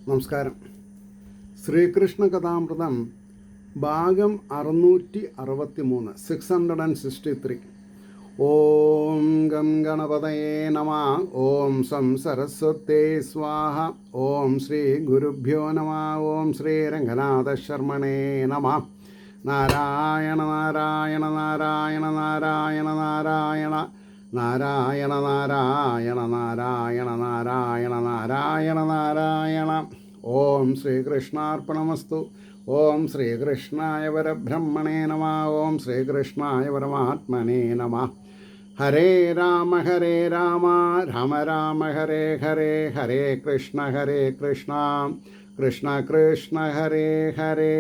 നമസ്കാരം. ശ്രീകൃഷ്ണ കഥാമൃതം ഭാഗം 663 663. ഓം ഗം ഗണപതയേ നമഃ. ഓം സം സരസ്വതേ സ്വാഹ. ഓം ശ്രീ ഗുരുഭ്യോ നമഃ. ഓം ശ്രീ രംഗനാഥ ശർമ്മണേ നമഃ. നാരായണ നാരായണ നാരായണ നാരായണ നാരായണ നാരായണ നാരായണ നാരായണ നാരായണ നാരായണ നാരായണ. ഓം ശ്രീകൃഷ്ണാർപ്പണമസ്തു. ഓം ശ്രീകൃഷ്ണായ പരബ്രഹ്മണേ നമഃ. ഓം ശ്രീകൃഷ്ണായ പരമാത്മനേ നമഃ. ഹരേ രാമ രാമ രാമ ഹരേ ഹരേ, ഹരേ കൃഷ്ണ കൃഷ്ണ കൃഷ്ണ ഹരേ ഹരേ.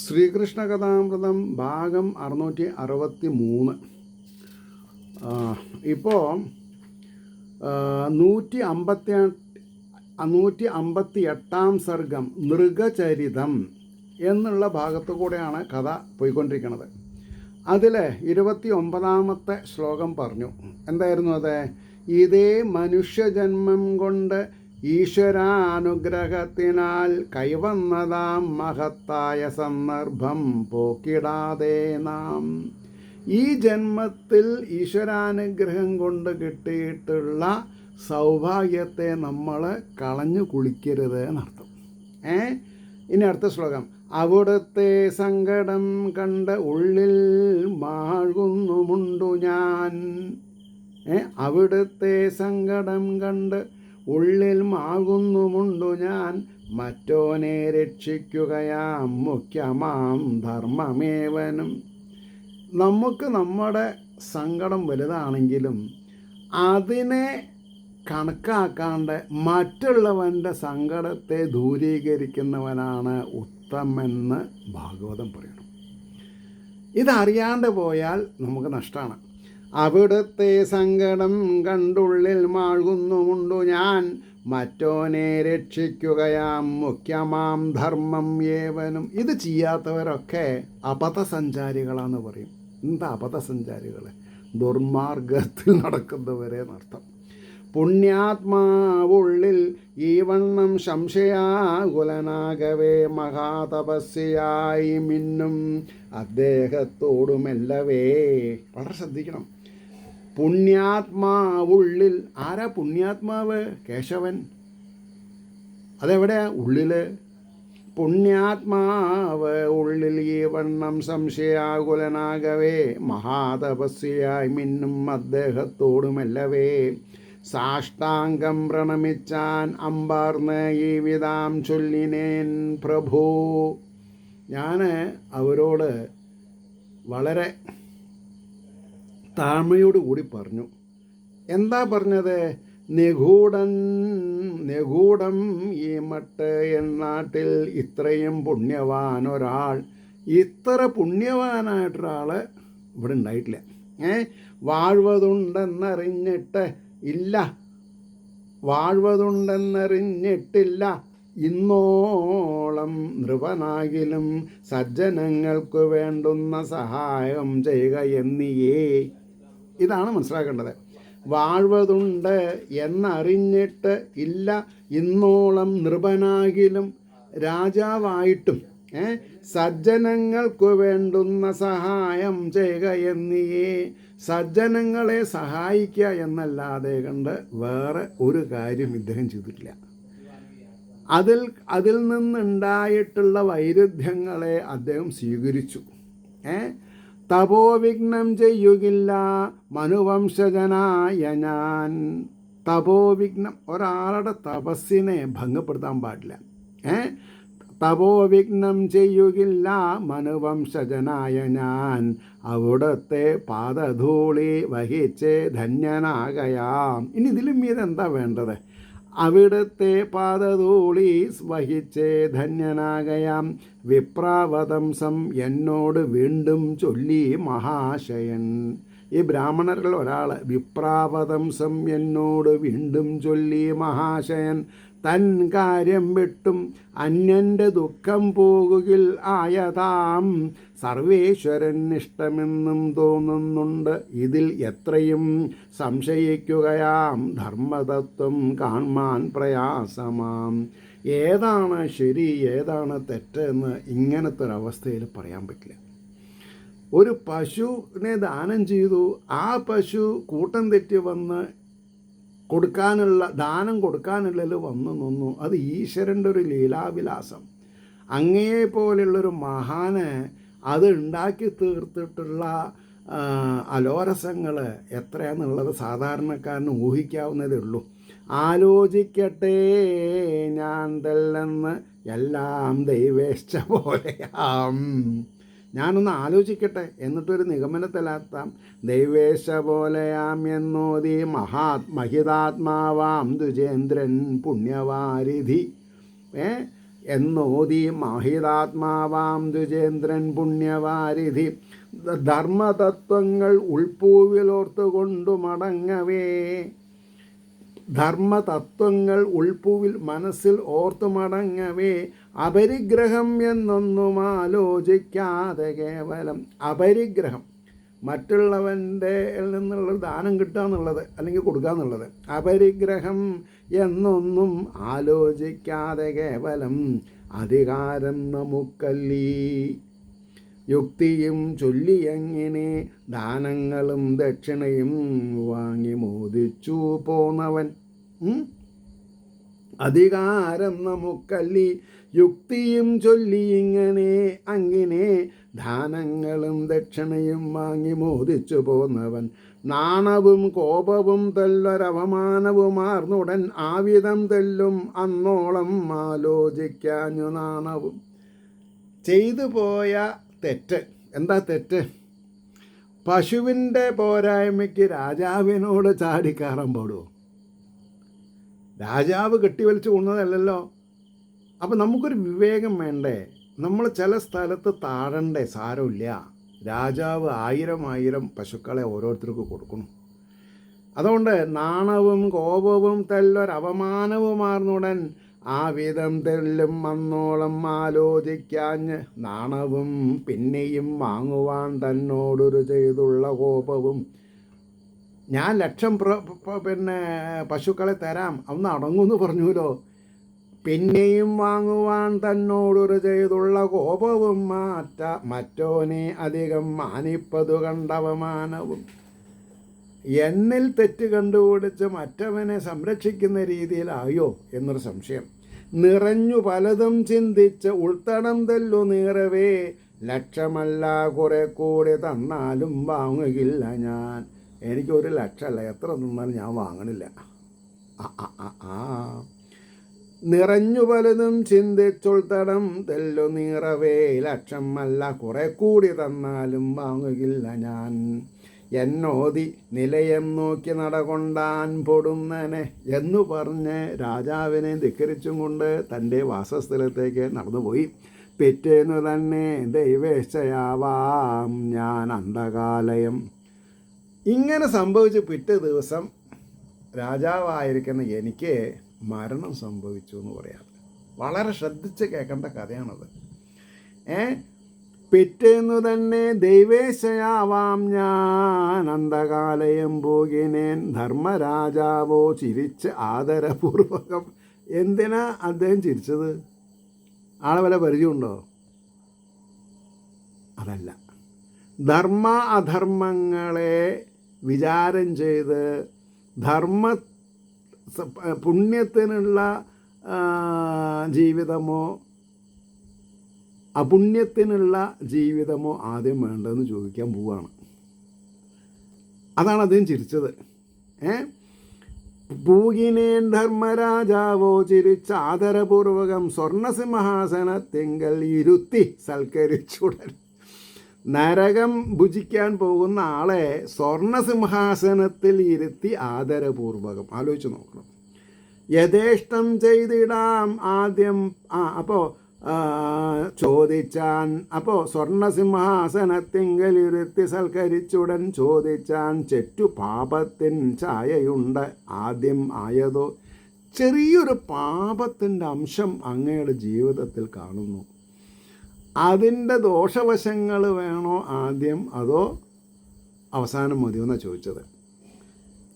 ശ്രീകൃഷ്ണ കഥാമൃതം ഭാഗം 663. ഇപ്പോൾ 158 സർഗം മൃഗചരിതം എന്നുള്ള ഭാഗത്തു കൂടെയാണ് കഥ പോയിക്കൊണ്ടിരിക്കുന്നത്. അതിൽ 29ാമത്തെ ശ്ലോകം പറഞ്ഞു. എന്തായിരുന്നു അത്? ഇതേ മനുഷ്യജന്മം കൊണ്ട് ഈശ്വരാനുഗ്രഹത്തിനാൽ കൈവന്നതാം മഹത്തായ സന്ദർഭം പോക്കിടാതെ നാം ഈ ജന്മത്തിൽ ഈശ്വരാനുഗ്രഹം കൊണ്ട് കിട്ടിയിട്ടുള്ള സൗഭാഗ്യത്തെ നമ്മൾ കളഞ്ഞു കുളിക്കരുത് എന്നർത്ഥം. ഇനി അടുത്ത ശ്ലോകം. അവിടുത്തെ സങ്കടം കണ്ട് ഉള്ളിൽ മാഴുന്നുമുണ്ടു ഞാൻ. അവിടുത്തെ സങ്കടം കണ്ട് ഉള്ളിൽ മാകുന്നുമുണ്ടു ഞാൻ. മറ്റോനെ രക്ഷിക്കുകയാം മുഖ്യമാം ധർമ്മമേവനും. നമുക്ക് നമ്മുടെ സങ്കടം വലുതാണെങ്കിലും അതിനെ കണക്കാക്കാണ്ട് മറ്റുള്ളവൻ്റെ സങ്കടത്തെ ദൂരീകരിക്കുന്നവനാണ് ഉത്തമെന്ന് ഭാഗവതം പറയണം. ഇതറിയാണ്ട് പോയാൽ നമുക്ക് നഷ്ടമാണ്. അവിടുത്തെ സങ്കടം കണ്ടുള്ളിൽ മാഴുന്നുമുണ്ടു ഞാൻ. മറ്റോനെ രക്ഷിക്കുകയാം മുഖ്യമാം ധർമ്മം ഏവനും. ഇത് ചെയ്യാത്തവരൊക്കെ അബദ്ധസഞ്ചാരികളാന്ന് പറയും. എന്താ അബദ്ധസഞ്ചാരികൾ? ദുർമാർഗത്തിൽ നടക്കുന്നവരെ എന്നർത്ഥം. പുണ്യാത്മാവുള്ളിൽ ഈ വണ്ണം സംശയാകുലനാകവേ മഹാതപസ്യായി മിന്നും അദ്ദേഹത്തോടുമെല്ലവേ. വളരെ ശ്രദ്ധിക്കണം. പുണ്യാത്മാവുള്ളിൽ. ആരാ പുണ്യാത്മാവ്? കേശവൻ. അതെവിടെയാ? ഉള്ളിൽ. പുണ്യാത്മാവ് ഉള്ളിൽ ഈ വണ്ണം സംശയാകുലനാകവേ മഹാതപസ്യായി മിന്നും അദ്ദേഹത്തോടുമെല്ലവേ. സാഷ്ടാംഗം പ്രണമിച്ചാൻ അമ്പാർന്ന് ഈ വിധാം ചൊല്ലിനേൻ പ്രഭു. ഞാൻ അവരോട് വളരെ താഴ്മയോടുകൂടി പറഞ്ഞു. എന്താ പറഞ്ഞത്? നിഗൂഢം ഈ മട്ട് എന്നാട്ടിൽ ഇത്രയും പുണ്യവാൻ ഒരാൾ, ഇത്ര പുണ്യവാനായിട്ടൊരാൾ ഇവിടെ ഉണ്ടായിട്ടില്ല. വാഴ്വതുണ്ടെന്നറിഞ്ഞിട്ട് ഇല്ല, വാഴ്വതുണ്ടെന്നറിഞ്ഞിട്ടില്ല ഇന്നോളം നൃപനാകിലും സജ്ജനങ്ങൾക്ക് വേണ്ടുന്ന സഹായം ചെയ്യുക എന്നിയേ. ഇതാണ് മനസ്സിലാക്കേണ്ടത്. വാഴ്വതുണ്ട് എന്നറിഞ്ഞിട്ട് ഇല്ല ഇന്നോളം നൃപനാകിലും, രാജാവായിട്ടും സജ്ജനങ്ങൾക്ക് വേണ്ടുന്ന സഹായം ചെയ്യുക എന്നിയേ. സജ്ജനങ്ങളെ സഹായിക്കുക എന്നല്ലാതെ കണ്ട് വേറെ ഒരു കാര്യം ഇദ്ദേഹം ചെയ്തിട്ടില്ല. അതിൽ നിന്നുണ്ടായിട്ടുള്ള വൈരുദ്ധ്യങ്ങളെ അദ്ദേഹം സ്വീകരിച്ചു. തപോവിഘ്നം ചെയ്യുകില്ല മനുവംശജനായ ഞാൻ. തപോവിഘ്നം, ഒരാളുടെ തപസ്സിനെ ഭംഗപ്പെടുത്താൻ പാടില്ല. തപോവിഘ്നം ചെയ്യുകില്ല മനുവംശജനായ ഞാൻ. അവിടുത്തെ പാദധൂളി വഹിച്ച് ധന്യനാകയാം. ഇനി ഇതിലും മീത് എന്താ വേണ്ടത്? അവിടുത്തെ പാദധൂളി വഹിച്ച് ധന്യനാകയാം. വിപ്രാവതംസം എന്നോട് വീണ്ടും ചൊല്ലി മഹാശയൻ. ഈ ബ്രാഹ്മണരിൽ ഒരാൾ വിപ്രാവതംസം എന്നോട് വീണ്ടും ചൊല്ലി മഹാശയൻ. തൻ കാര്യം വിട്ടും അന്യൻ്റെ ദുഃഖം പോകുകിൽ ആയതാം സർവേശ്വരൻ ഇഷ്ടമെന്നും തോന്നുന്നുണ്ട്. ഇതിൽ എത്രയും സംശയിക്കുകയാം ധർമ്മതത്വം കാൺമാൻ പ്രയാസമാം. ഏതാണ് ശരി ഏതാണ് തെറ്റ് എന്ന് ഇങ്ങനത്തെ ഒരവസ്ഥയിൽ പറയാൻ പറ്റില്ല. ഒരു പശുവിനെ ദാനം ചെയ്തു, ആ പശു കൂട്ടം തെറ്റി വന്ന് ദാനം കൊടുക്കാനുള്ളതിൽ വന്നു നിന്നു. അത് ഈശ്വരൻ്റെ ഒരു ലീലാവിലാസം. അങ്ങയെ പോലുള്ളൊരു മഹാന് അത് ഉണ്ടാക്കി തീർത്തിട്ടുള്ള അലോരസങ്ങൾ എത്രയാണെന്നുള്ളത് സാധാരണക്കാരന് ഊഹിക്കാവുന്നതേ ഉള്ളൂ. ആലോചിക്കട്ടെ ഞാൻ തെല്ലെന്ന് എല്ലാം ദൈവേച്ഛ പോലെയാം. ഞാനൊന്ന് ആലോചിക്കട്ടെ, എന്നിട്ടൊരു നിഗമനത്തിലെത്താം. ദൈവേശ പോലെയാം എന്നോതി മഹിതാത്മാവാം ദ്വിജേന്ദ്രൻ പുണ്യവാരിധി. എന്നോതി മഹിതാത്മാവാം ദ്വിജേന്ദ്രൻ പുണ്യവാരിധി. ധർമ്മതത്വങ്ങൾ ഉൾപ്പൂവിലോർത്തുകൊണ്ടു മടങ്ങവേ, ധർമ്മതത്വങ്ങൾ ഉൾപ്പൂവിൽ മനസ്സിൽ ഓർത്തു മടങ്ങവേ, അപരിഗ്രഹം എന്നൊന്നും ആലോചിക്കാതെ കേവലം അപരിഗ്രഹം, മറ്റുള്ളവൻ്റെ നിന്നുള്ള ദാനം കിട്ടുക എന്നുള്ളത് അല്ലെങ്കിൽ കൊടുക്കുക എന്നുള്ളത്, അപരിഗ്രഹം എന്നൊന്നും ആലോചിക്കാതെ കേവലം അധികാരം നമുക്കല്ലീ. യുക്തിയും ചൊല്ലിയങ്ങനെ ദാനങ്ങളും ദക്ഷിണയും വാങ്ങി മോദിച്ചു പോന്നവൻ. അധികാരം നമുക്കല്ലി, യുക്തിയും ചൊല്ലി അങ്ങനെ ദാനങ്ങളും ദക്ഷിണയും വാങ്ങി മോദിച്ചു പോന്നവൻ. നാണവും കോപവും തെല്ലൊരപമാനവുമാർന്നുടൻ ആവിധം തെല്ലും അന്നോളം ആലോചിക്കാഞ്ഞു നാണവും. ചെയ്തു പോയ തെറ്റ് എന്താ? തെറ്റ് പശുവിൻ്റെ പോരായ്മയ്ക്ക് രാജാവിനോട് ചാടിക്കയറാൻ പാടുമോ? രാജാവ് കെട്ടിവലിച്ച് കൊണ്ടതല്ലല്ലോ. അപ്പം നമുക്കൊരു വിവേകം വേണ്ടേ? നമ്മൾ ചില സ്ഥലത്ത് താഴണ്ടേ? സാരമില്ല, രാജാവ് 1000 പശുക്കളെ ഓരോരുത്തർക്ക് കൊടുക്കണം. അതുകൊണ്ട് നാണവും കോപവും തെല്ലൊരപമാനവുമാർന്നുടൻ ആ വിധം തെല്ലും അന്നോളം ആലോചിക്കാഞ്ഞ് നാണവും പിന്നെയും വാങ്ങുവാൻ തന്നോടൊരു ചെയ്തുള്ള കോപവും. ഞാൻ 1,00,000 പശുക്കളെ തരാം, അന്ന് അടങ്ങുമെന്ന് പറഞ്ഞുല്ലോ. പിന്നെയും വാങ്ങുവാൻ തന്നോടൊരു ചെയ്തുള്ള കോപവും മറ്റോനെ അധികം മാനിപ്പതു കണ്ടവമാനവും. എന്നിൽ തെറ്റ് കണ്ടുപിടിച്ച് മറ്റവനെ സംരക്ഷിക്കുന്ന രീതിയിലായോ എന്നൊരു സംശയം. നിറഞ്ഞു പലതും ചിന്തിച്ച് ഉൾത്തടം തെല്ലു നീറവേ, ലക്ഷമല്ല കുറെ കൂടി തന്നാലും വാങ്ങുകയില്ല ഞാൻ. എനിക്കൊരു ലക്ഷമല്ല, എത്ര തന്നാലും ഞാൻ വാങ്ങണില്ല. നിറഞ്ഞു പലതും ചിന്തിച്ചുൾത്തടം തെല്ലു നീറവേ, ലക്ഷമല്ല കുറെ കൂടി തന്നാലും വാങ്ങുകയില്ല ഞാൻ. എന്നോതി നിലയം നോക്കി നടകൊണ്ടാൻ പൊടുന്നനെ എന്നു പറഞ്ഞ് രാജാവിനെ ധിക്കരിച്ചും കൊണ്ട് തൻ്റെ വാസസ്ഥലത്തേക്ക് നടന്നുപോയി. പിറ്റേന്നു തന്നെ ദൈവേച്ഛയാവാം ഞാൻ അന്ധകാലയം. ഇങ്ങനെ സംഭവിച്ച് പിറ്റേ ദിവസം രാജാവായിരിക്കുന്ന എനിക്ക് മരണം സംഭവിച്ചു എന്ന് പറയാം. വളരെ ശ്രദ്ധിച്ച് കേൾക്കേണ്ട കഥയാണത്. പിറ്റേന്നു തന്നെ ദൈവേശയാവാം ഞാൻ അന്ധകാലയം പോകിനേൻ. ധർമ്മരാജാവോ ചിരിച്ച് ആദരപൂർവകം. എന്തിനാ അദ്ദേഹം ചിരിച്ചത്? ആളെ വല്ല പരിചയമുണ്ടോ? അതല്ല, ധർമ്മ അധർമ്മങ്ങളെ വിചാരം ചെയ്ത് പുണ്യത്തിനുള്ള ജീവിതമോ അപുണ്യത്തിനുള്ള ജീവിതമോ ആദ്യം വേണ്ടതെന്ന് ചോദിക്കാൻ പോവുകയാണ്. അതാണ് അദ്ദേഹം ചിരിച്ചത്. പൂകിനേൻ ധർമ്മരാജാവോ ചിരിച്ച ആദരപൂർവകം സ്വർണസിംഹാസനത്തിങ്കൽ ഇരുത്തി സൽക്കരിച്ചുടൻ. നരകം ഭുജിക്കാൻ പോകുന്ന ആളെ സ്വർണസിംഹാസനത്തിൽ ഇരുത്തി ആദരപൂർവകം. ആലോചിച്ച് നോക്കണം. യഥേഷ്ടം ചെയ്തിടാം ആദ്യം. അപ്പോൾ സ്വർണസിംഹാസനത്തിങ്കലിരുത്തി സൽക്കരിച്ചുടൻ ചോദിച്ചാൻ, ചെറ്റു പാപത്തിൻ ഛായയുണ്ട് ആദ്യം ആയതോ? ചെറിയൊരു പാപത്തിൻ്റെ അംശം അങ്ങയുടെ ജീവിതത്തിൽ കാണുന്നു. അതിൻ്റെ ദോഷവശങ്ങൾ വേണോ ആദ്യം അതോ അവസാനം മതിയോ എന്നാണ് ചോദിച്ചത്.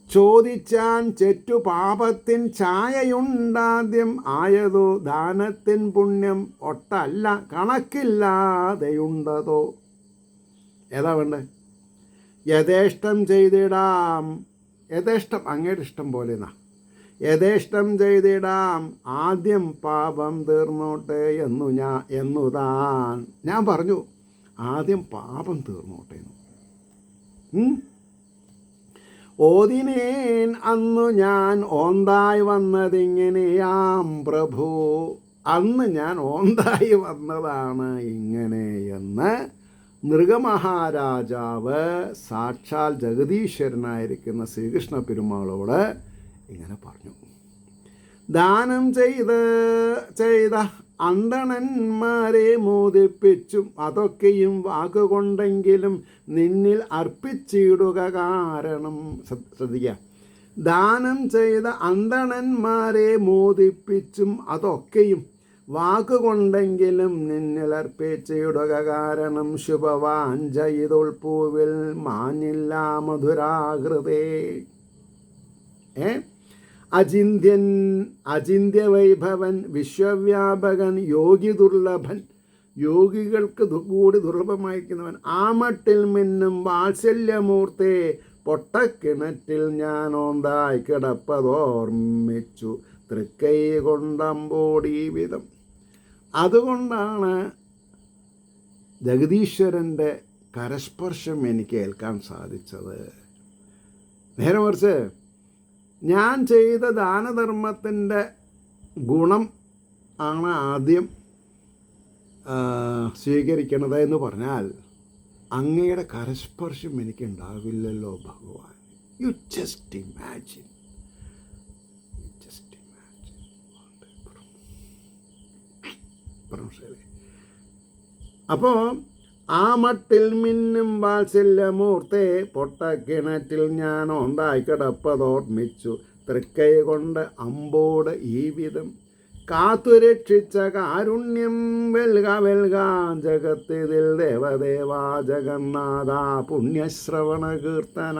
ചോദിച്ചാൻ ചെറ്റു പാപത്തിൻ ഛായയുണ്ടാദ്യം ആയതോ ദാനത്തിൻ പുണ്യം ഒട്ടല്ല കണക്കില്ലാതെയുണ്ടതോ. ഏതാ വേണ്ടത്? യഥേഷ്ടം ചെയ്തിടാം, യഥേഷ്ടം അങ്ങയുടെ ഇഷ്ടം പോലെ എന്നാ, യഥേഷ്ടം ചെയ്തിടാം ആദ്യം പാപം തീർന്നോട്ടെ എന്നു ഞാൻ പറഞ്ഞു. ആദ്യം പാപം തീർന്നോട്ടെ എന്ന്. ഓതിനേൻ അന്നു ഞാൻ ഓന്തായി വന്നതിങ്ങനെയാം പ്രഭു, അന്ന് ഞാൻ ഓന്തായി വന്നതാണ് ഇങ്ങനെയെന്ന് നൃഗമഹാരാജാവ് സാക്ഷാൽ ജഗദീശ്വരനായിരിക്കുന്ന ശ്രീകൃഷ്ണ പെരുമാളോട് ഇങ്ങനെ പറഞ്ഞു. ദാനം ചെയ്ത അന്തണന്മാരെ മോദിപ്പിച്ചും അതൊക്കെയും വാക്കുകൊണ്ടെങ്കിലും നിന്നിൽ അർപ്പിച്ചിടുക കാരണം. ശ്രദ്ധിക്കുക, ദാനം ചെയ്ത അന്തണന്മാരെ മോദിപ്പിച്ചും അതൊക്കെയും വാക്കുകൊണ്ടെങ്കിലും നിന്നിൽ അർപ്പിച്ചിടുക കാരണം. ശുഭവാഞ്ച ഇതൊൾപ്പൂവിൽ മാഞ്ഞില്ല മധുരാകൃതേ. അചിന്യവൈഭവൻ വിശ്വവ്യാപകൻ യോഗി ദുർലഭൻ, യോഗികൾക്ക് കൂടി ദുർലഭമായിരിക്കുന്നവൻ. ആമട്ടിൽ മിന്നും വാത്സല്യമൂർത്തേ പൊട്ടക്കിണറ്റിൽ ഞാൻ ഓന്തായി കിടപ്പതോർമ്മിച്ചു തൃക്കൈ കൊണ്ടമ്പോടി വിധം. അതുകൊണ്ടാണ് ജഗദീശ്വരൻ്റെ കരസ്പർശം എനിക്ക് ഏൽക്കാൻ സാധിച്ചത്. നേരെ മറിച്ച് ഞാൻ ചെയ്ത ദാനധർമ്മത്തിൻ്റെ ഗുണം ആണ് ആദ്യം സ്വീകരിക്കണത് എന്ന് പറഞ്ഞാൽ അങ്ങയുടെ കരസ്പർശം എനിക്ക് ഉണ്ടാവില്ലല്ലോ ഭഗവാൻ. You just imagine. അപ്പോൾ ആ മട്ടിൽ മിന്നും വാത്സല്യമൂർത്തേ പൊട്ടക്കിണറ്റിൽ ഞാൻ ഓന്തായി കിടപ്പതോർമ്മിച്ചു തൃക്കൈ കൊണ്ട് അമ്പോട് ഈ വിധം കാത്തുരക്ഷിച്ച കാരുണ്യം വെൽക വെൽക ജഗത്തിതിൽ ദേവദേവാ ജഗന്നാഥ പുണ്യശ്രവണ കീർത്തന.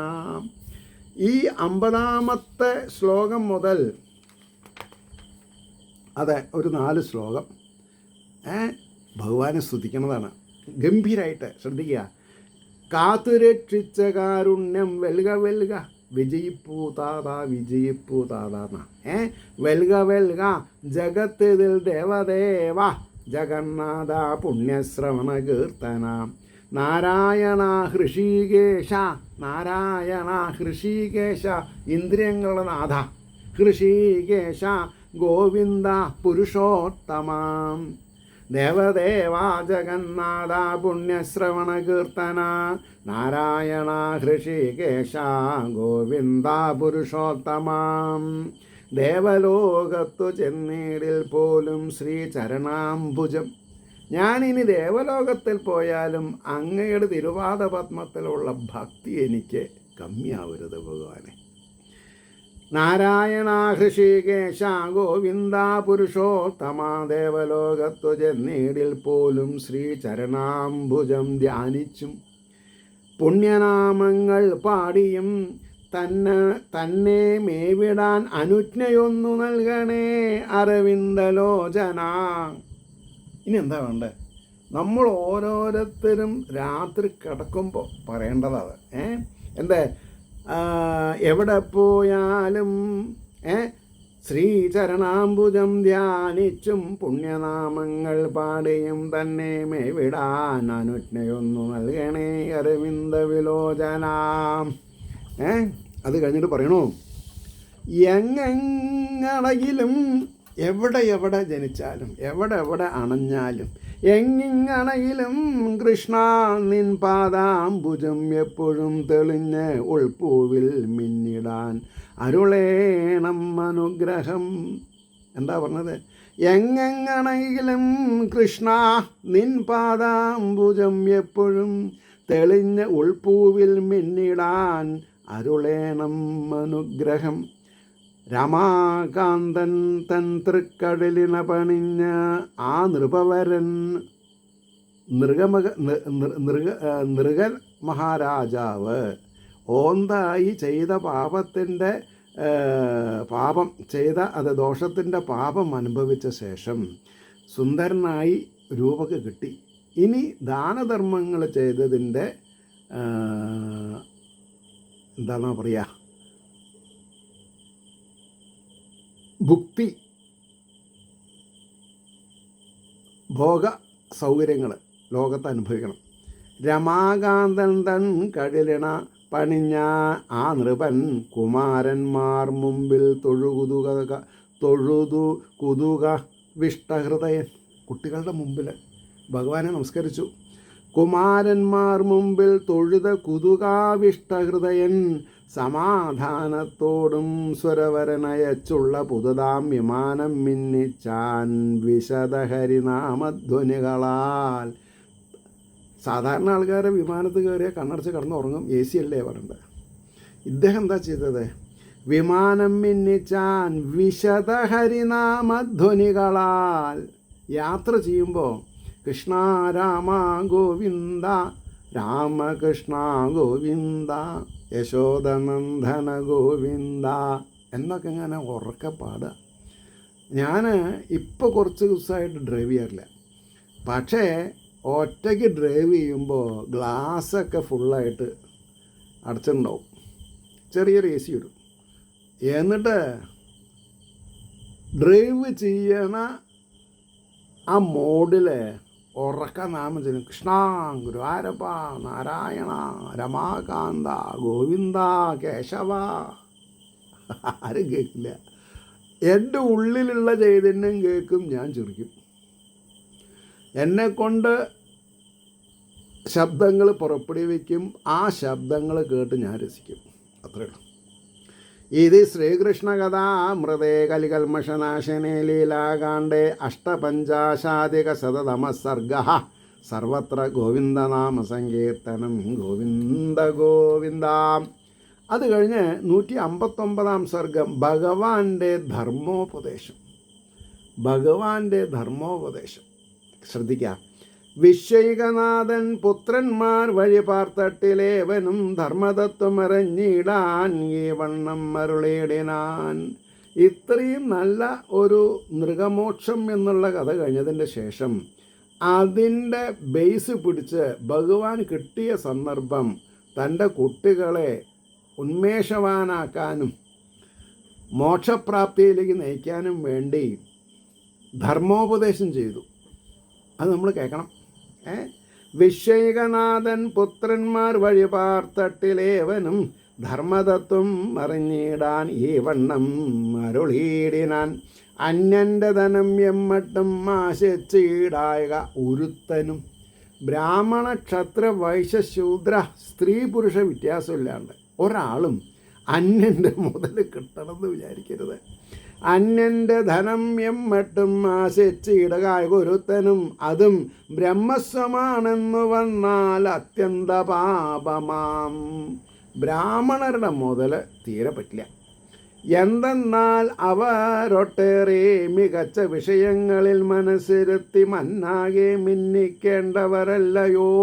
ഈ 50ാമത്തെ ശ്ലോകം മുതൽ അതെ ഒരു 4 ശ്ലോകം ഭഗവാനെ സ്തുതിക്കുന്നതാണ്. ഗംഭീരമായിട്ട് ശ്രദ്ധിക്കുക. കാത്തുരക്ഷിച്ച കാരുണ്യം വെൽക വെൽക വിജയിപ്പൂ താതാ വിജയിപ്പൂ താതാ. വെൽക വെൽക ജഗത്തിതിൽ ദേവദേവ ജഗന്നാഥ പുണ്യശ്രവണ കീർത്തന. നാരായണ ഹൃഷീകേശ, നാരായണ ഹൃഷീകേശ ഇന്ദ്രിയങ്ങളുടെ നാഥ, ഹൃഷീകേശ ഗോവിന്ദ പുരുഷോത്തമാം. ദേവദേവാ ജഗന്നാഥ പുണ്യശ്രവണ കീർത്തന. നാരായണ ഹൃഷീകേശ ഗോവിന്ദ പുരുഷോത്തമാം. ദേവലോകത്തു ചെന്നീടിൽ പോലും ശ്രീ ചരണാംബുജം. ഞാനിനി ദേവലോകത്തിൽ പോയാലും അങ്ങയുടെ തിരുവാദ പത്മത്തിലുള്ള ഭക്തി എനിക്ക് കമ്മിയാവരുത് ഭഗവാനെ. നാരായണ ഹൃഷീകേശ ഗോവിന്ദ പുരുഷോത്തമ. ദേവലോകത്തു ചെന്നീടിൽ പോലും ശ്രീ ചരണാംബുജം ധ്യാനിച്ചും പുണ്യനാമങ്ങൾ പാടിയും തന്നെ മേവിടാൻ അനുജ്ഞയൊന്നു നൽകണേ അരവിന്ദലോചന. ഇനി എന്താ വേണ്ടത്? നമ്മൾ ഓരോരുത്തരും രാത്രി കിടക്കുമ്പോൾ പറയേണ്ടതാണ്. എന്താ? എവിടെ പോയാലും ശ്രീചരണാംബുജം ധ്യാനിച്ചും പുണ്യനാമങ്ങൾ പാടിയും തന്നെ മേവിടാൻ അനുജ്ഞയൊന്നു നൽകണേ അരവിന്ദ വിലോചന. അത് കഴിഞ്ഞിട്ട് പറയണു, എങ്ങെങ്ങണയിലും എവിടെ ജനിച്ചാലും എവിടെ അണഞ്ഞാലും എങ്ങിങ്ങണയിലും കൃഷ്ണ നിൻ പാദാംബുജം എപ്പോഴും തെളിഞ്ഞ് ഉൾപ്പൂവിൽ മിന്നിടാൻ അരുളേണം അനുഗ്രഹം. എന്താ പറഞ്ഞത്? എങ്ങെങ്ങണയിലും കൃഷ്ണ നിൻ പാദാംബുജം എപ്പോഴും തെളിഞ്ഞ് ഉൾപ്പൂവിൽ മിന്നിടാൻ അരുളേണം അനുഗ്രഹം. രമാകാന്തൻ തൻ തൃക്കടലിന പണിഞ്ഞ ആ നൃപവരൻ നൃഗൻ മഹാരാജാവ് ഓന്തായി ചെയ്ത പാപത്തിൻ്റെ പാപം ചെയ്ത ദോഷത്തിൻ്റെ പാപം അനുഭവിച്ച ശേഷം സുന്ദരനായി രൂപക്ക് കിട്ടി. ഇനി ദാനധർമ്മങ്ങൾ ചെയ്തതിൻ്റെ എന്താണെന്നാ പറയുക, ഭുക്തി ഭോഗ സൗകര്യങ്ങൾ ലോകത്ത് അനുഭവിക്കണം. രമാകാന്തൻ തൻ കഴലിണ പണിഞ്ഞ ആ നൃപൻ കുമാരന്മാർ മുമ്പിൽ തൊഴുതു കുതുക വിഷ്ടഹൃദയൻ. കുട്ടികളുടെ മുമ്പിൽ ഭഗവാനെ നമസ്കരിച്ചു. കുമാരന്മാർ മുമ്പിൽ തൊഴുത കുതുകാവിഷ്ടഹൃദയൻ സമാധാനത്തോടും സ്വരവരനയച്ചുള്ള പുതുതാം വിമാനം മിന്നിച്ചാൻ വിശദഹരിനാമധ്വനികളാൽ. സാധാരണ ആൾക്കാരെ വിമാനത്ത് കയറിയാൽ കണ്ണടച്ച് കിടന്നുറങ്ങും, AC അല്ലേ പറയണ്ടത്. ഇദ്ദേഹം എന്താ ചെയ്തത്? വിമാനം മിന്നിച്ചാൻ വിശദഹരിനാമധ്വനികളാൽ. യാത്ര ചെയ്യുമ്പോൾ കൃഷ്ണ രാമ ഗോവിന്ദ രാമകൃഷ്ണ ഗോവിന്ദ യശോദനന്ദന ഗോവിന്ദ എന്നൊക്കെ ഇങ്ങനെ ഉറക്കെ പാടുക. ഞാൻ ഇപ്പോൾ കുറച്ച് ദിവസമായിട്ട് ഡ്രൈവ് ചെയ്യാറില്ല. പക്ഷേ ഒറ്റയ്ക്ക് ഡ്രൈവ് ചെയ്യുമ്പോൾ ഗ്ലാസ്സൊക്കെ ഫുള്ളായിട്ട് അടച്ചിട്ടുണ്ടാവും. ചെറിയൊരു AC ഇടും. എന്നിട്ട് ഡ്രൈവ് ചെയ്യണ ആ മോഡിൽ ഉറക്ക നാമം ചെയ്യും. കൃഷ്ണ ഗുരുവായൂരപ്പ നാരായണ രമാകാന്ത ഗോവിന്ദ കേശവ. ആരും കേൾക്കില്ല. എൻ്റെ ഉള്ളിലുള്ള ചൈതന്യം കേൾക്കും, ഞാൻ ചിരിക്കും. എന്നെക്കൊണ്ട് ശബ്ദങ്ങൾ പുറപ്പെടുവിക്കും, ആ ശബ്ദങ്ങൾ കേട്ട് ഞാൻ രസിക്കും. അത്രയേ ഉള്ളൂ. ഇത് ശ്രീകൃഷ്ണ കഥാമൃതേ കലികൽമഷനാശനേ ലീലാകാണ്ഡേ അഷ്ടപഞ്ചാശാധിക ശതതമസർഗ സർവത്ര ഗോവിന്ദനാമ സങ്കീർത്തനം ഗോവിന്ദ ഗോവിന്ദ. അത് കഴിഞ്ഞ് 159 സർഗം ഭഗവാന്റെ ധർമ്മോപദേശം. ഭഗവാന്റെ ധർമ്മോപദേശം ശ്രദ്ധിക്കാം. വിശ്വൈകനാഥൻ പുത്രന്മാർ വഴി പാർത്തട്ടിലേവനും ധർമ്മതത്വമറിഞ്ഞിടാൻ ഈ വണ്ണം അരുളിയിടിനാൻ. ഇത്രയും നല്ല ഒരു മൃഗമോക്ഷം എന്നുള്ള കഥ കഴിഞ്ഞതിൻ്റെ ശേഷം അതിൻ്റെ ബേസ് പിടിച്ച് ഭഗവാൻ കിട്ടിയ സന്ദർഭം തൻ്റെ കുട്ടികളെ ഉന്മേഷവാനാക്കാനും മോക്ഷപ്രാപ്തിയിലേക്ക് നയിക്കാനും വേണ്ടി ധർമ്മോപദേശം ചെയ്തു. അത് നമ്മൾ കേൾക്കണം. വിശ്വൈകനാഥൻ പുത്രന്മാർ വഴി പാർത്തട്ടിലേവനും ധർമ്മതത്വം അറിഞ്ഞിടാൻ ഈ വണ്ണം അരുളിയിടിനാൻ. അന്യൻ്റെ ധനം എമ്മട്ടും ആശിച്ചിടായ ഒരുത്തനും. ബ്രാഹ്മണ ക്ഷത്ര വൈശ്യ ശൂദ്ര സ്ത്രീ പുരുഷ വ്യത്യാസമില്ലാണ്ട് ഒരാളും അന്യൻ്റെ മുതൽ കിട്ടണമെന്ന് വിചാരിക്കരുത്. അന്യൻ്റെ ധനം എമ്മട്ടും ആശിച്ചിടുക ഒരുത്തനും, അതും ബ്രഹ്മസ്വമാണെന്നു വന്നാൽ അത്യന്ത പാപമാം. ബ്രാഹ്മണരുടെ മുതൽ തീരെ പറ്റില്ല. എന്തെന്നാൽ അവരൊട്ടേറെ മികച്ച വിഷയങ്ങളിൽ മനസ്സിരുത്തി മന്നാകെ മിന്നിക്കേണ്ടവരല്ലയോ.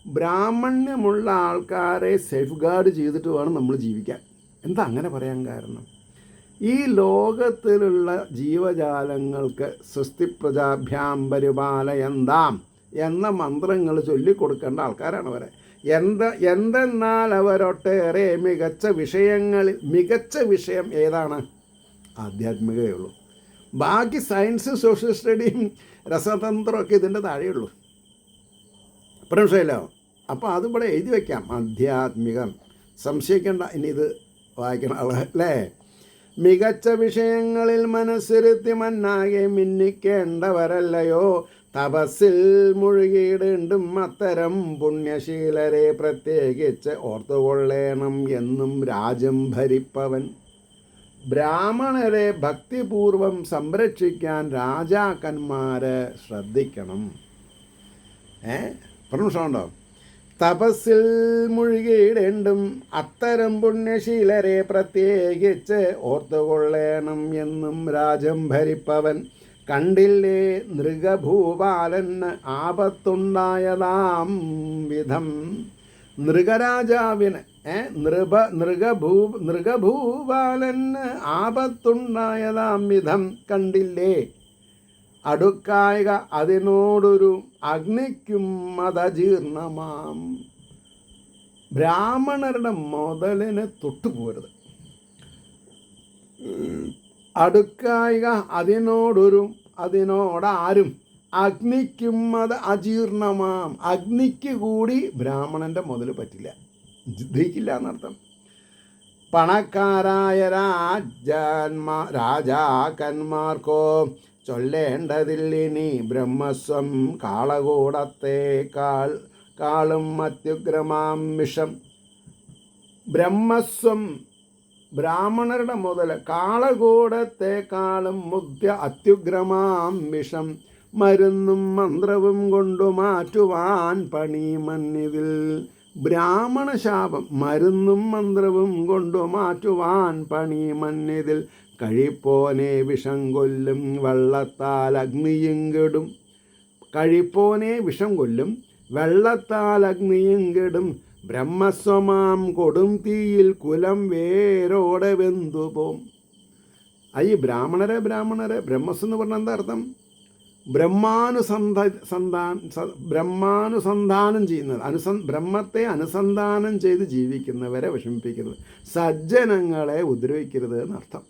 ബ്രാഹ്മണ്യമുള്ള ആൾക്കാരെ സേഫ് ഗാർഡ് ചെയ്തിട്ട് വേണം നമ്മൾ ജീവിക്കാൻ. എന്താ അങ്ങനെ പറയാൻ കാരണം? ഈ ലോകത്തിലുള്ള ജീവജാലങ്ങൾക്ക് സ്വസ്തി പ്രജാഭ്യാം പരിപാലയന്താം എന്ന മന്ത്രങ്ങൾ ചൊല്ലിക്കൊടുക്കേണ്ട ആൾക്കാരാണ് അവരെ. എന്തെന്നാൽ അവരൊട്ടേറെ മികച്ച വിഷയങ്ങളിൽ, മികച്ച വിഷയം ഏതാണ്? ആധ്യാത്മികതയേ ഉള്ളൂ. ബാക്കി സയൻസ്, സോഷ്യൽ സ്റ്റഡിയും രസതന്ത്രമൊക്കെ ഇതിൻ്റെ താഴെയുള്ളൂ. മനസ്സിലായല്ലോ? അപ്പോൾ അതിവിടെ എഴുതി വയ്ക്കാം, ആധ്യാത്മികം. സംശയിക്കേണ്ട. ഇനി ഇത് വായിക്കണം അല്ലേ? മികച്ച വിഷയങ്ങളിൽ മനസ്സിരുത്തി മന്നാകെ മിന്നിക്കേണ്ടവരല്ലയോ. തപസ്സിൽ മുഴുകിയിടും അത്തരം പുണ്യശീലരെ പ്രത്യേകിച്ച് ഓർത്തുകൊള്ളേണം എന്നും രാജ്യം ഭരിപ്പവൻ. ബ്രാഹ്മണരെ ഭക്തിപൂർവം സംരക്ഷിക്കാൻ രാജാക്കന്മാരെ ശ്രദ്ധിക്കണം. പ്രശ്നമുണ്ടോ? തപസ്സിൽ മുഴുകിയിടേണ്ടും അത്തരം പുണ്യശീലരെ പ്രത്യേകിച്ച് ഓർത്തുകൊള്ളേണം എന്നും രാജ്യം ഭരിപ്പവൻ. കണ്ടില്ലേ നൃഗഭൂപാലന് ആപത്തുണ്ടായതാം വിധം. നൃഗരാജാവിന് നൃഗഭൂപാലന് ആപത്തുണ്ടായതാം വിധം കണ്ടില്ലേ. അടുക്കായിക അതിനോടൊരു അഗ്നിക്കും മതജീർണമാം. ബ്രാഹ്മണരുടെ മുതലിന് തൊട്ടുപോരുത്. അടുക്കായിക അതിനോടാരും അഗ്നിക്കും അത് അജീർണമാം. അഗ്നിക്ക് കൂടി ബ്രാഹ്മണൻ്റെ മുതൽ പറ്റില്ല, ദഹിക്കില്ല എന്നർത്ഥം. പണക്കാരായ രാജാക്കന്മാർക്കോ ചൊല്ലേണ്ടതില്ലിനി ബ്രഹ്മസ്വം കാളും അത്യുഗ്രമാം വിഷം. ബ്രഹ്മസ്വം ബ്രാഹ്മണരുടെ മുതൽ കാളകൂടത്തെക്കാളും അത്യുഗ്രമാം വിഷം. മരുന്നും മന്ത്രവും കൊണ്ടു മാറ്റുവാൻ പണിമന്നിതിൽ. ബ്രാഹ്മണ ശാപം മരുന്നും മന്ത്രവും കൊണ്ടു മാറ്റുവാൻ പണിമന്നിതിൽ. കഴിപ്പോനെ വിഷം കൊല്ലും വെള്ളത്താൽ അഗ്നിയും കെടും. കഴിപ്പോനെ വിഷം കൊല്ലും വെള്ളത്താൽ അഗ്നിയും കെടും. ബ്രഹ്മസ്വമാം കൊടും തീയിൽ കുലം വേരോടെ വെന്തുപോം. ഈ ബ്രാഹ്മണരെ ബ്രഹ്മസ് എന്ന് പറഞ്ഞാൽ എന്താ അർത്ഥം? ബ്രഹ്മാനുസന്ധാനം ചെയ്യുന്നത്, ബ്രഹ്മത്തെ അനുസന്ധാനം ചെയ്ത് ജീവിക്കുന്നവരെ വിഷമിപ്പിക്കരുത്, സജ്ജനങ്ങളെ ഉപദ്രവിക്കരുത് എന്നർത്ഥം.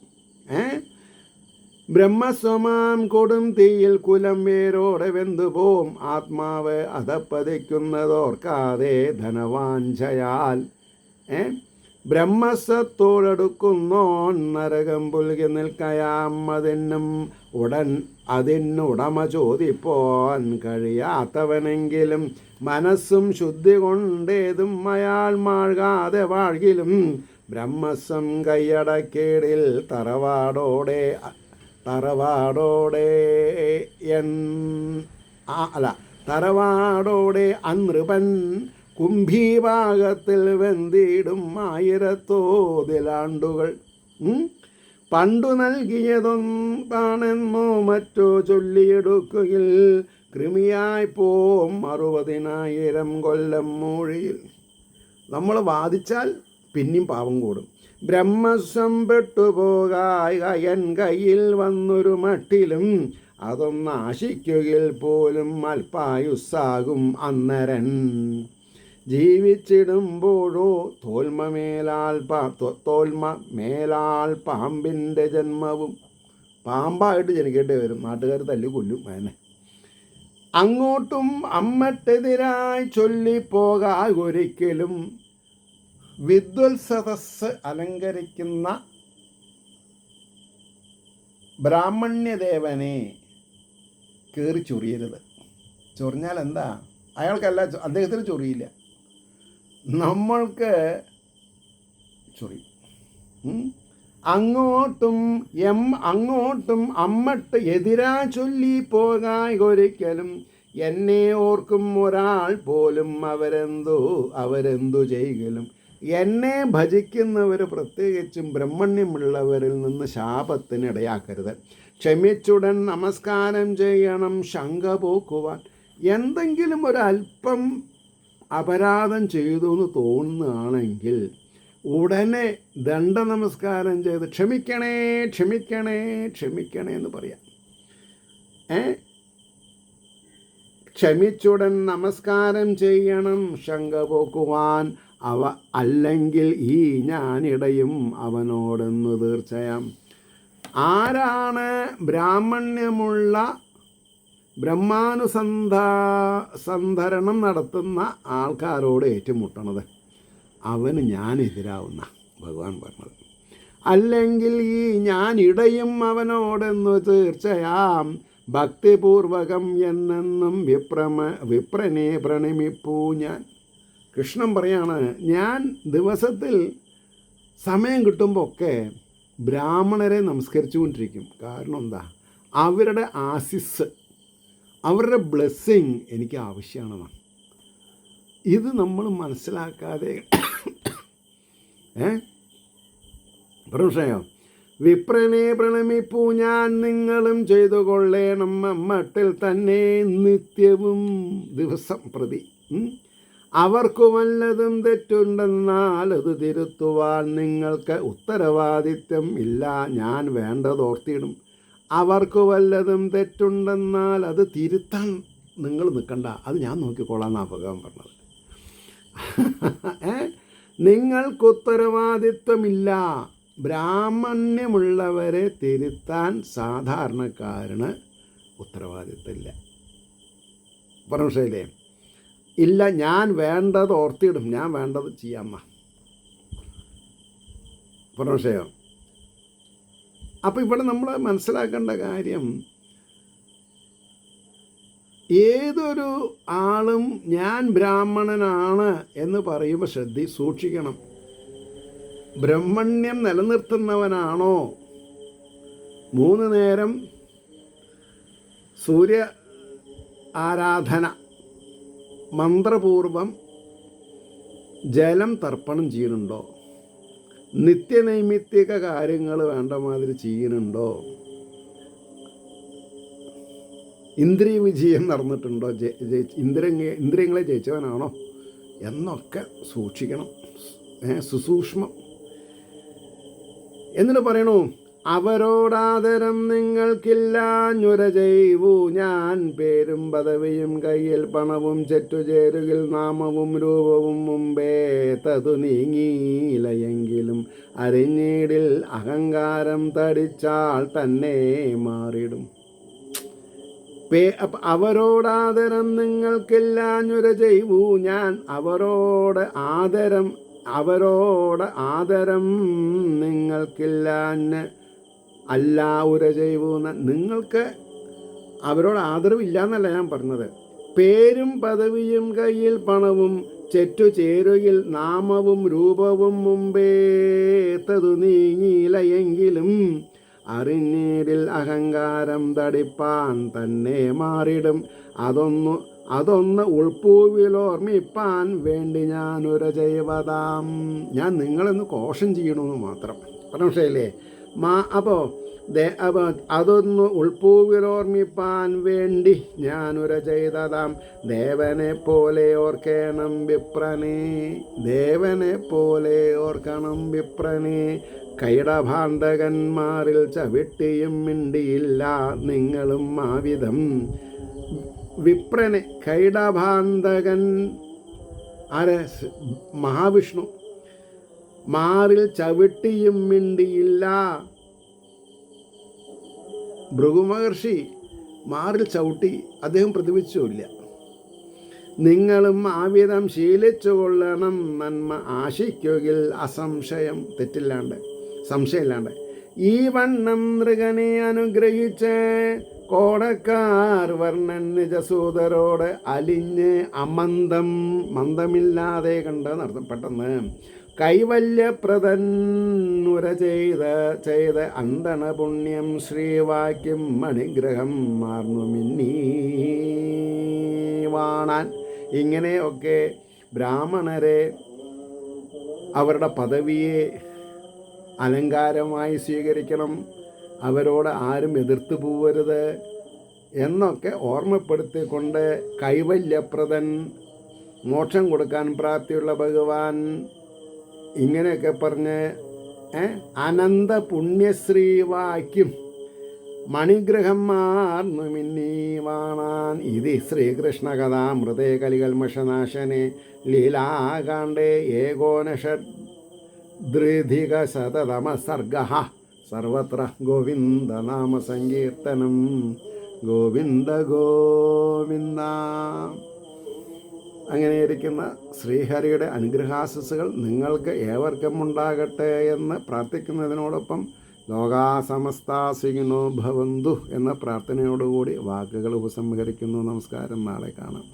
ബ്രഹ്മസ്വമാം കൊടും തീയിൽ കുലം വേരോടെ വെന്തുപോം. ആത്മാവ് അതപ്പതിക്കുന്നതോർക്കാതെ ധനവാഞ്ചയാൽ. ബ്രഹ്മസ്വത്തോടടുക്കുന്നോൻ നരകം പുൽകി നിൽക്കയാം. അതിനുടമ ചോദിപ്പോൻ കഴിയാത്തവനെങ്കിലും മനസ്സും ശുദ്ധി കൊണ്ടേതും അയാൾ മാഴ്കാതെ വാഴ്കിലും. ബ്രഹ്മസ്വം കൈയടക്കേടിൽ തറവാടോടെ അനൃപൻ കുംഭീഭാഗത്തിൽ വെന്തിടും 1000 ആണ്ടുകൾ. പണ്ടു നൽകിയതൊന്നാണെന്നോ മറ്റോ ചൊല്ലിയെടുക്കുകയിൽ കൃമിയായി പോം 60,000 കൊല്ലം മൂഴിയിൽ. നമ്മൾ വാദിച്ചാൽ പിന്നെയും പാവം കൂടും. ബ്രഹ്മസ്വം പെട്ടുപോകായ എൻ കയ്യിൽ വന്നൊരു മട്ടിലും അതൊന്നാശിക്കുകയിൽ പോലും അല്പായുസ്സാകും അന്നരൻ. ജീവിച്ചിടുമ്പോഴോ തോൽമേലാൽ പാമ്പിൻ്റെ ജന്മവും. പാമ്പായിട്ട് ജനിക്കേണ്ടി വരും, നാട്ടുകാർ തല്ലി കൊല്ലും അതിനെ. അങ്ങോട്ടും അമ്മട്ടെതിരായി ചൊല്ലിപ്പോകാതൊരിക്കലും വിദ്വത്സദസ് അലങ്കരിക്കുന്ന ബ്രാഹ്മണ്യദേവനെ കയറി ചൊറിയരുത്. ചൊറിഞ്ഞാൽ എന്താ? അയാൾക്കല്ല, അദ്ദേഹത്തിന് ചൊറിയില്ല, നമ്മൾക്ക് ചൊറിയും. അങ്ങോട്ടും അമ്മട്ട് എതിരാ ചൊല്ലി പോകായൊരിക്കലും എന്നെ ഓർക്കും ഒരാൾ പോലും അവരെന്തു ചെയ്യലും. എന്നെ ഭജിക്കുന്നവർ, പ്രത്യേകിച്ചും ബ്രഹ്മണ്യമുള്ളവരിൽ നിന്ന് ശാപത്തിനിടയാക്കരുത്. ക്ഷമിച്ചുടൻ നമസ്കാരം ചെയ്യണം ശങ്ക പോക്കുവാൻ. എന്തെങ്കിലും ഒരല്പം അപരാധം ചെയ്തു എന്ന് തോന്നുകയാണെങ്കിൽ ഉടനെ ദണ്ഡ നമസ്കാരം ചെയ്ത് ക്ഷമിക്കണേ എന്ന് പറയാം. ക്ഷമിച്ചുടൻ നമസ്കാരം ചെയ്യണം ശങ്ക പോക്കുവാൻ. അല്ലെങ്കിൽ ഞാനിടയും അവനോടെന്ന് തീർച്ചയാം. ആരാണ് ബ്രാഹ്മണ്യമുള്ള ബ്രഹ്മാനുസന്ധരണം നടത്തുന്ന ആൾക്കാരോട് ഏറ്റുമുട്ടണത്? അവന് ഞാനെതിരാവുന്ന ഭഗവാൻ പറഞ്ഞത്. അല്ലെങ്കിൽ ഞാനിടയും അവനോടെന്ന് തീർച്ചയാം. ഭക്തിപൂർവകം എന്നെന്നും വിപ്രനെ പ്രണമിപ്പൂ ഞാൻ. കൃഷ്ണൻ പറയാണ്, ഞാൻ ദിവസത്തിൽ സമയം കിട്ടുമ്പോൾ ഒക്കെ ബ്രാഹ്മണരെ നമസ്കരിച്ചുകൊണ്ടിരിക്കും. കാരണം എന്താ? അവരുടെ ആശിസ്, അവരുടെ ബ്ലെസ്സിങ് എനിക്ക് ആവശ്യമാണെന്നാണ്. ഇത് നമ്മൾ മനസ്സിലാക്കാതെ പ്രശ്നയോ വിപ്രനെ പ്രണമിപ്പൂ ഞാൻ, നിങ്ങളും ചെയ്തു കൊള്ളേണം മട്ടിൽ തന്നെ നിത്യവും ദിവസം പ്രതി. അവർക്കു വല്ലതും തെറ്റുണ്ടെന്നാൽ അത് തിരുത്തുവാൻ നിങ്ങൾക്ക് ഉത്തരവാദിത്വം ഇല്ല, ഞാൻ വേണ്ടതോർത്തിടും. അവർക്ക് വല്ലതും തെറ്റുണ്ടെന്നാൽ അത് തിരുത്താൻ നിങ്ങൾ നിൽക്കണ്ട, അത് ഞാൻ നോക്കിക്കൊള്ളാമെന്നാണ് ഭഗവാൻ പറഞ്ഞത്. നിങ്ങൾക്ക് ഉത്തരവാദിത്വമില്ല. ബ്രാഹ്മണ്യമുള്ളവരെ തിരുത്താൻ സാധാരണക്കാരന് ഉത്തരവാദിത്വമില്ല. പറഞ്ഞില്ലേ? ഇല്ല, ഞാൻ വേണ്ടത് ഓർത്തിടും, ഞാൻ വേണ്ടത് ചെയ്യാമ്മ. പറഞ്ഞോ? അപ്പോൾ ഇവിടെ നമ്മൾ മനസ്സിലാക്കേണ്ട കാര്യം, ഏതൊരു ആളും ഞാൻ ബ്രാഹ്മണനാണ് എന്ന് പറയുമ്പോൾ സൂക്ഷിക്കണം. ബ്രഹ്മണ്യം നിലനിർത്തുന്നവനാണോ? 3 നേരം സൂര്യ ആരാധന, മന്ത്രപൂർവം ജലം തർപ്പണം ചെയ്യുന്നുണ്ടോ? നിത്യനൈമിത്തിക കാര്യങ്ങൾ വേണ്ട മാതിരി ചെയ്യുന്നുണ്ടോ? ഇന്ദ്രിയ വിജയം നടന്നിട്ടുണ്ടോ? ഇന്ദ്രിയങ്ങളെ ജയിച്ചവനാണോ എന്നൊക്കെ സൂക്ഷിക്കണം. സുസൂക്ഷ്മം. എന്നിട്ട് പറയണു, അവരോടാദരം നിങ്ങൾക്കില്ലാഞ്ഞുര ചെയ്വൂ ഞാൻ, പേരും പദവിയും കയ്യിൽ പണവും ചെറ്റുചേരുകിൽ നാമവും രൂപവും മുമ്പേ തതു നീങ്ങിയിലയെങ്കിലും അറിഞ്ഞീടിൽ അഹങ്കാരം തടിച്ചാൽ തന്നെ മാറിടും. അവരോടാദരം നിങ്ങൾക്കില്ലാഞ്ഞുര ചെയ്വൂ ഞാൻ, അവരോട് ആദരം നിങ്ങൾക്കില്ലാഞ്ഞ് അല്ല ഉര ചെയ്യൂന്ന്. നിങ്ങൾക്ക് അവരോട് ആദരവില്ല എന്നല്ല ഞാൻ പറഞ്ഞത്. പേരും പദവിയും കയ്യിൽ പണവും ചെറ്റുചേരുകിൽ നാമവും രൂപവും മുമ്പേ തതു നീങ്ങിയിലയെങ്കിലും അറിഞ്ഞീടിൽ അഹങ്കാരം തടിപ്പാൻ തന്നെ മാറിടും. അതൊന്ന് ഉൾപ്പൂവിലോർമ്മിപ്പാൻ വേണ്ടി ഞാനൊര ചെയ്വതാം. ഞാൻ നിങ്ങളെന്ന് കോഷം ചെയ്യണമെന്ന് മാത്രം. മനസ്സിലായില്ലേ? അപ്പോൾ അതൊന്ന് ഉൾപ്പൂവിലോർമ്മിപ്പാൻ വേണ്ടി ഞാനൊര ചെയ്തതാം. ദേവനെ പോലെ ഓർക്കണം വിപ്രനെ, ദേവനെ പോലെ ഓർക്കണം വിപ്രനെ. കൈടഭാണ്ഡകന്മാരിൽ ചവിട്ടിയും മിണ്ടിയില്ല നിങ്ങളും ആവിധം. വിപ്രനെ, കൈടഭാണ്ഡകൻ ആരെ? മഹാവിഷ്ണു. മാറിൽ ചവിട്ടിയും മിണ്ടിയില്ല. ഭൃഗുമഹർഷി മാറിൽ ചവിട്ടി, അദ്ദേഹം പ്രതിഭജിച്ചില്ല. നിങ്ങളും ആവിധം ശീലിച്ചു കൊള്ളണം നന്മ ആശിക്കുകിൽ അസംശയം, തെറ്റില്ലാണ്ട് സംശയമില്ലാണ്ട്. ഈ വണ്ണം നൃഗനെ അനുഗ്രഹിച്ച് കോടക്കാർ വർണ്ണൻ നിജസൂതരോട് അലിഞ്ഞ് മന്ദമില്ലാതെ കണ്ട് നടത്തും. പെട്ടെന്ന് കൈവല്യപ്രദൻ ഉര ചെയ്ത് അന്തണ പുണ്യം ശ്രീവാക്യം മണിഗ്രഹം മാർന്നു മിന്നീ വാണാൻ. ഇങ്ങനെയൊക്കെ ബ്രാഹ്മണരെ അവരുടെ പദവിയെ അലങ്കാരമായി സ്വീകരിക്കണം, അവരോട് ആരും എതിർത്ത് പോവരുത് എന്നൊക്കെ ഓർമ്മപ്പെടുത്തിക്കൊണ്ട് കൈവല്യപ്രദൻ, മോക്ഷം കൊടുക്കാൻ പ്രാപ്തിയുള്ള ഭഗവാൻ, ഇങ്ങനെയൊക്കെ പറഞ്ഞ് അനന്ത പുണ്യശ്രീവാക്യം മണിഗ്രഹം മാർന്നു മിന്നീ വാണാൻ. ഇത് ശ്രീകൃഷ്ണകഥാമൃതേ കലികൽമഷനാശനെ ലീലാകാണ്ഡേ ഏകോനഷദ്ധികശതതമസർഗഃ സർവത്ര ഗോവിന്ദനാമസങ്കീർത്തനം. ഗോവിന്ദ ഗോവിന്ദ. അങ്ങനെയിരിക്കുന്ന ശ്രീഹരിയുടെ അനുഗ്രഹാശിസുകൾ നിങ്ങൾക്ക് ഏവർക്കും ഉണ്ടാകട്ടെ എന്ന് പ്രാർത്ഥിക്കുന്നതിനോടൊപ്പം ലോകാ സമസ്താ സുഖിനോ ഭവന്തു എന്ന പ്രാർത്ഥനയോടുകൂടി വാക്കുകൾ ഉപസംഹരിക്കുന്നു. നമസ്കാരം. നാളെ കാണാം.